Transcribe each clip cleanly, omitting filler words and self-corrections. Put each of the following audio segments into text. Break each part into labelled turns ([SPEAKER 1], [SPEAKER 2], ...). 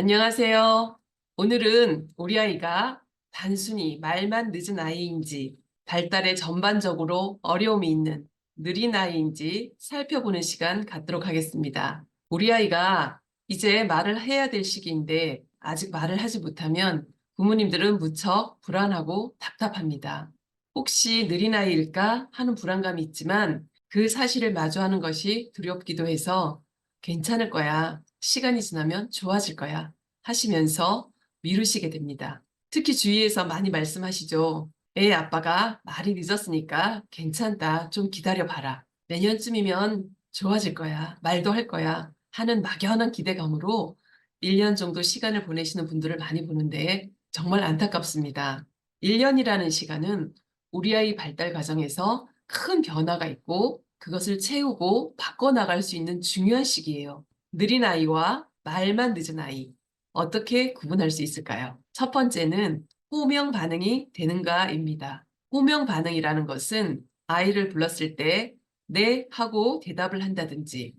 [SPEAKER 1] 안녕하세요. 오늘은 우리 아이가 단순히 말만 늦은 아이인지 발달에 전반적으로 어려움이 있는 느린 아이인지 살펴보는 시간 갖도록 하겠습니다. 우리 아이가 이제 말을 해야 될 시기인데 아직 말을 하지 못하면 부모님들은 무척 불안하고 답답합니다. 혹시 느린 아이일까 하는 불안감이 있지만 그 사실을 마주하는 것이 두렵기도 해서 괜찮을 거야. 시간이 지나면 좋아질 거야. 하시면서 미루시게 됩니다. 특히 주위에서 많이 말씀하시죠. 애 아빠가 말이 늦었으니까 괜찮다. 좀 기다려봐라. 내년쯤이면 좋아질 거야. 말도 할 거야. 하는 막연한 기대감으로 1년 정도 시간을 보내시는 분들을 많이 보는데 정말 안타깝습니다. 1년이라는 시간은 우리 아이 발달 과정에서 큰 변화가 있고 그것을 채우고 바꿔나갈 수 있는 중요한 시기예요. 느린 아이와 말만 늦은 아이, 어떻게 구분할 수 있을까요? 첫 번째는 호명 반응이 되는가입니다. 호명 반응이라는 것은 아이를 불렀을 때 네 하고 대답을 한다든지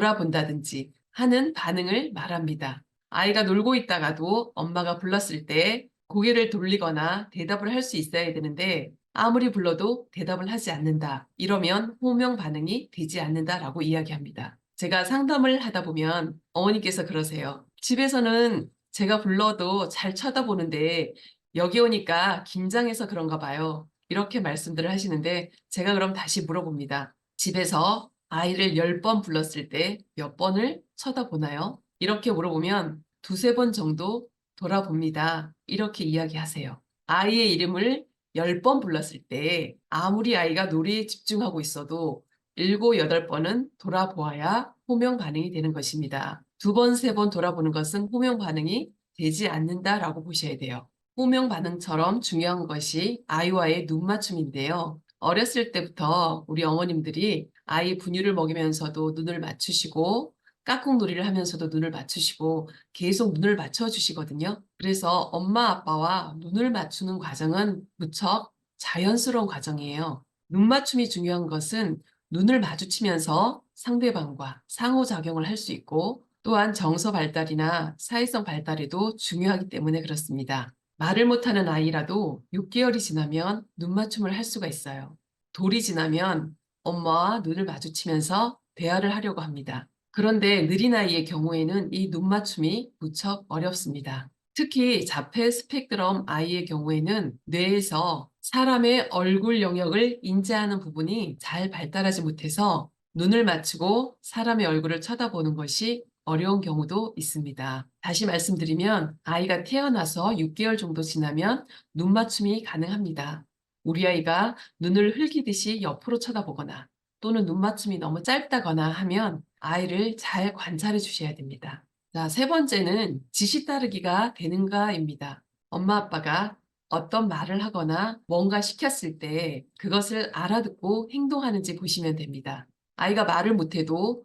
[SPEAKER 1] 돌아본다든지 하는 반응을 말합니다. 아이가 놀고 있다가도 엄마가 불렀을 때 고개를 돌리거나 대답을 할 수 있어야 되는데 아무리 불러도 대답을 하지 않는다. 이러면 호명 반응이 되지 않는다라고 이야기합니다. 제가 상담을 하다 보면 어머니께서 그러세요. 집에서는 제가 불러도 잘 쳐다보는데 여기 오니까 긴장해서 그런가 봐요. 이렇게 말씀들을 하시는데 제가 그럼 다시 물어봅니다. 집에서 아이를 10번 불렀을 때 몇 번을 쳐다보나요? 이렇게 물어보면 두세 번 정도 돌아봅니다. 이렇게 이야기하세요. 아이의 이름을 10번 불렀을 때 아무리 아이가 노래에 집중하고 있어도 7, 8번은 돌아보아야 호명 반응이 되는 것입니다. 두 번, 세 번 돌아보는 것은 호명 반응이 되지 않는다라고 보셔야 돼요. 호명 반응처럼 중요한 것이 아이와의 눈 맞춤인데요. 어렸을 때부터 우리 어머님들이 아이 분유를 먹이면서도 눈을 맞추시고 깍꿍놀이를 하면서도 눈을 맞추시고 계속 눈을 맞춰주시거든요. 그래서 엄마 아빠와 눈을 맞추는 과정은 무척 자연스러운 과정이에요. 눈 맞춤이 중요한 것은 눈을 마주치면서 상대방과 상호작용을 할 수 있고 또한 정서 발달이나 사회성 발달에도 중요하기 때문에 그렇습니다. 말을 못하는 아이라도 6개월이 지나면 눈 맞춤을 할 수가 있어요. 돌이 지나면 엄마와 눈을 마주치면서 대화를 하려고 합니다. 그런데 느린 아이의 경우에는 이 눈 맞춤이 무척 어렵습니다. 특히 자폐 스펙트럼 아이의 경우에는 뇌에서 사람의 얼굴 영역을 인지하는 부분이 잘 발달하지 못해서 눈을 맞추고 사람의 얼굴을 쳐다보는 것이 어려운 경우도 있습니다. 다시 말씀드리면 아이가 태어나서 6개월 정도 지나면 눈 맞춤이 가능합니다. 우리 아이가 눈을 흘기듯이 옆으로 쳐다보거나 또는 눈 맞춤이 너무 짧다거나 하면 아이를 잘 관찰해 주셔야 됩니다. 자, 세 번째는 지시 따르기가 되는가입니다. 엄마 아빠가 어떤 말을 하거나 뭔가 시켰을 때 그것을 알아듣고 행동하는지 보시면 됩니다. 아이가 말을 못해도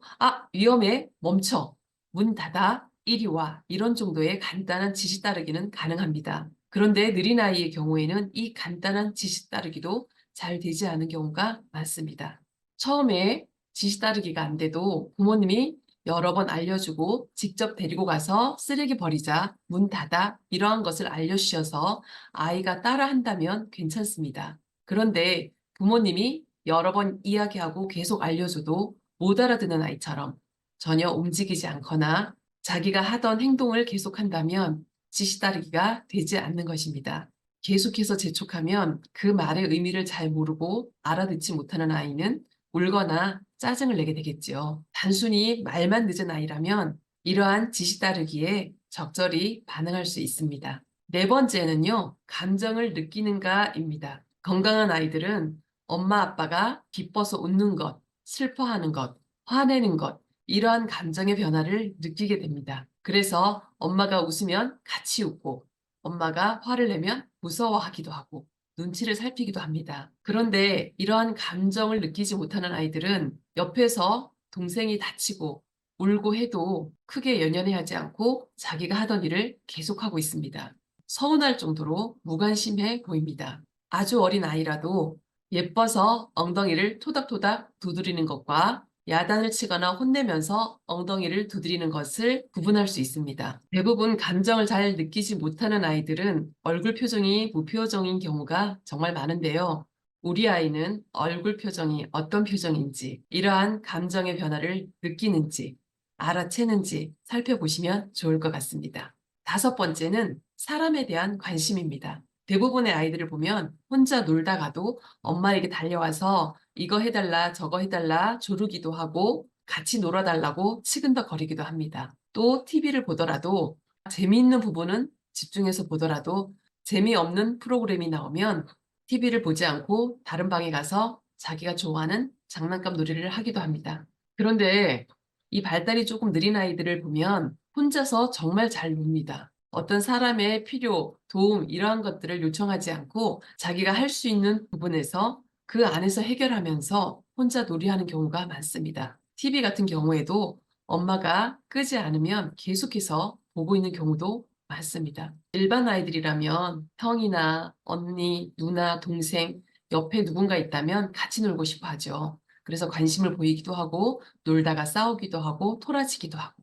[SPEAKER 1] 위험해, 멈춰, 문 닫아, 이리 와 이런 정도의 간단한 지시 따르기는 가능합니다. 그런데 느린 아이의 경우에는 이 간단한 지시 따르기도 잘 되지 않은 경우가 많습니다. 처음에 지시 따르기가 안 돼도 부모님이 여러 번 알려주고 직접 데리고 가서 쓰레기 버리자, 문 닫아 이러한 것을 알려주셔서 아이가 따라한다면 괜찮습니다. 그런데 부모님이 여러 번 이야기하고 계속 알려줘도 못 알아듣는 아이처럼 전혀 움직이지 않거나 자기가 하던 행동을 계속한다면 지시 따르기가 되지 않는 것입니다. 계속해서 재촉하면 그 말의 의미를 잘 모르고 알아듣지 못하는 아이는 울거나 짜증을 내게 되겠지요. 단순히 말만 늦은 아이라면 이러한 지시 따르기에 적절히 반응할 수 있습니다. 네 번째는요, 감정을 느끼는가입니다. 건강한 아이들은 엄마 아빠가 기뻐서 웃는 것, 슬퍼하는 것, 화내는 것, 이러한 감정의 변화를 느끼게 됩니다. 그래서 엄마가 웃으면 같이 웃고 엄마가 화를 내면 무서워하기도 하고 눈치를 살피기도 합니다. 그런데 이러한 감정을 느끼지 못하는 아이들은 옆에서 동생이 다치고 울고 해도 크게 연연해하지 않고 자기가 하던 일을 계속하고 있습니다. 서운할 정도로 무관심해 보입니다. 아주 어린 아이라도 예뻐서 엉덩이를 토닥토닥 두드리는 것과 야단을 치거나 혼내면서 엉덩이를 두드리는 것을 구분할 수 있습니다. 대부분 감정을 잘 느끼지 못하는 아이들은 얼굴 표정이 무표정인 경우가 정말 많은데요. 우리 아이는 얼굴 표정이 어떤 표정인지, 이러한 감정의 변화를 느끼는지, 알아채는지 살펴보시면 좋을 것 같습니다. 다섯 번째는 사람에 대한 관심입니다. 대부분의 아이들을 보면 혼자 놀다가도 엄마에게 달려와서 이거 해달라 저거 해달라 조르기도 하고 같이 놀아달라고 치근덕거리기도 합니다. 또 TV를 보더라도 재미있는 부분은 집중해서 보더라도 재미없는 프로그램이 나오면 TV를 보지 않고 다른 방에 가서 자기가 좋아하는 장난감 놀이를 하기도 합니다. 그런데 이 발달이 조금 느린 아이들을 보면 혼자서 정말 잘 놉니다. 어떤 사람의 필요, 도움 이러한 것들을 요청하지 않고 자기가 할 수 있는 부분에서 그 안에서 해결하면서 혼자 놀이하는 경우가 많습니다. TV 같은 경우에도 엄마가 끄지 않으면 계속해서 보고 있는 경우도 많습니다. 일반 아이들이라면 형이나 언니, 누나, 동생, 옆에 누군가 있다면 같이 놀고 싶어 하죠. 그래서 관심을 보이기도 하고 놀다가 싸우기도 하고 토라지기도 하고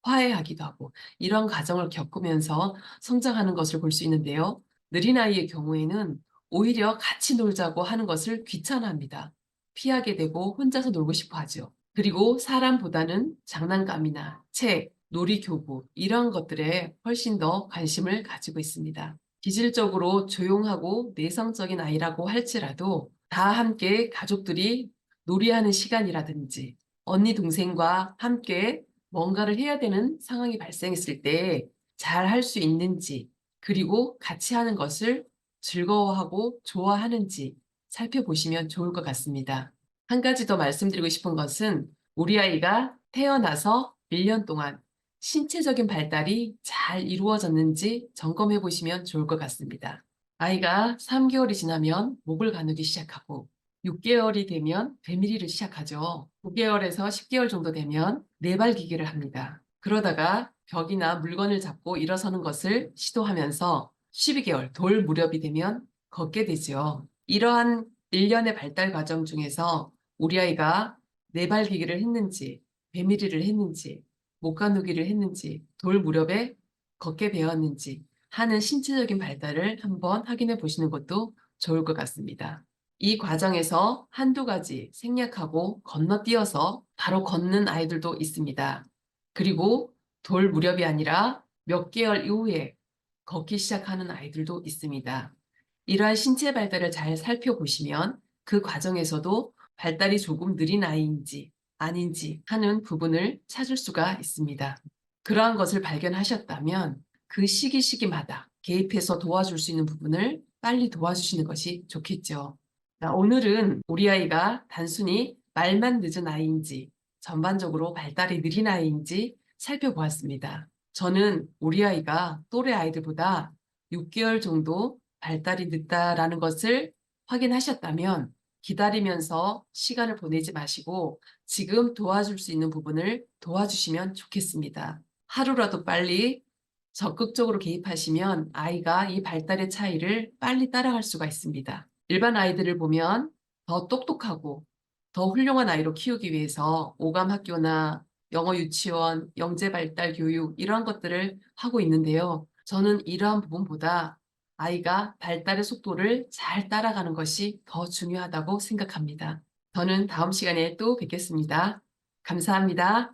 [SPEAKER 1] 화해하기도 하고 이런 과정을 겪으면서 성장하는 것을 볼 수 있는데요. 느린 아이의 경우에는 오히려 같이 놀자고 하는 것을 귀찮아합니다. 피하게 되고 혼자서 놀고 싶어 하죠. 그리고 사람보다는 장난감이나 책, 놀이교구 이런 것들에 훨씬 더 관심을 가지고 있습니다. 기질적으로 조용하고 내성적인 아이라고 할지라도 다 함께 가족들이 놀이하는 시간이라든지 언니 동생과 함께 뭔가를 해야 되는 상황이 발생했을 때 잘 할 수 있는지 그리고 같이 하는 것을 즐거워하고 좋아하는지 살펴보시면 좋을 것 같습니다. 한 가지 더 말씀드리고 싶은 것은 우리 아이가 태어나서 1년 동안 신체적인 발달이 잘 이루어졌는지 점검해 보시면 좋을 것 같습니다. 아이가 3개월이 지나면 목을 가누기 시작하고 6개월이 되면 배밀이를 시작하죠. 9개월에서 10개월 정도 되면 네발기기를 합니다. 그러다가 벽이나 물건을 잡고 일어서는 것을 시도하면서 12개월, 돌 무렵이 되면 걷게 되죠. 이러한 1년의 발달 과정 중에서 우리 아이가 네발기기를 했는지, 배밀이를 했는지, 못 가누기를 했는지, 돌 무렵에 걷게 되었는지 하는 신체적인 발달을 한번 확인해 보시는 것도 좋을 것 같습니다. 이 과정에서 한두 가지 생략하고 건너뛰어서 바로 걷는 아이들도 있습니다. 그리고 돌 무렵이 아니라 몇 개월 이후에 걷기 시작하는 아이들도 있습니다. 이러한 신체 발달을 잘 살펴보시면 그 과정에서도 발달이 조금 느린 아이인지 아닌지 하는 부분을 찾을 수가 있습니다. 그러한 것을 발견하셨다면 그 시기마다 개입해서 도와줄 수 있는 부분을 빨리 도와주시는 것이 좋겠죠. 자, 오늘은 우리 아이가 단순히 말만 늦은 아이인지 전반적으로 발달이 느린 아이인지 살펴보았습니다. 저는 우리 아이가 또래 아이들보다 6개월 정도 발달이 늦다라는 것을 확인하셨다면 기다리면서 시간을 보내지 마시고 지금 도와줄 수 있는 부분을 도와주시면 좋겠습니다. 하루라도 빨리 적극적으로 개입하시면 아이가 이 발달의 차이를 빨리 따라갈 수가 있습니다. 일반 아이들을 보면 더 똑똑하고 더 훌륭한 아이로 키우기 위해서 오감학교나 영어 유치원, 영재발달 교육 이러한 것들을 하고 있는데요. 저는 이러한 부분보다 아이가 발달의 속도를 잘 따라가는 것이 더 중요하다고 생각합니다. 저는 다음 시간에 또 뵙겠습니다. 감사합니다.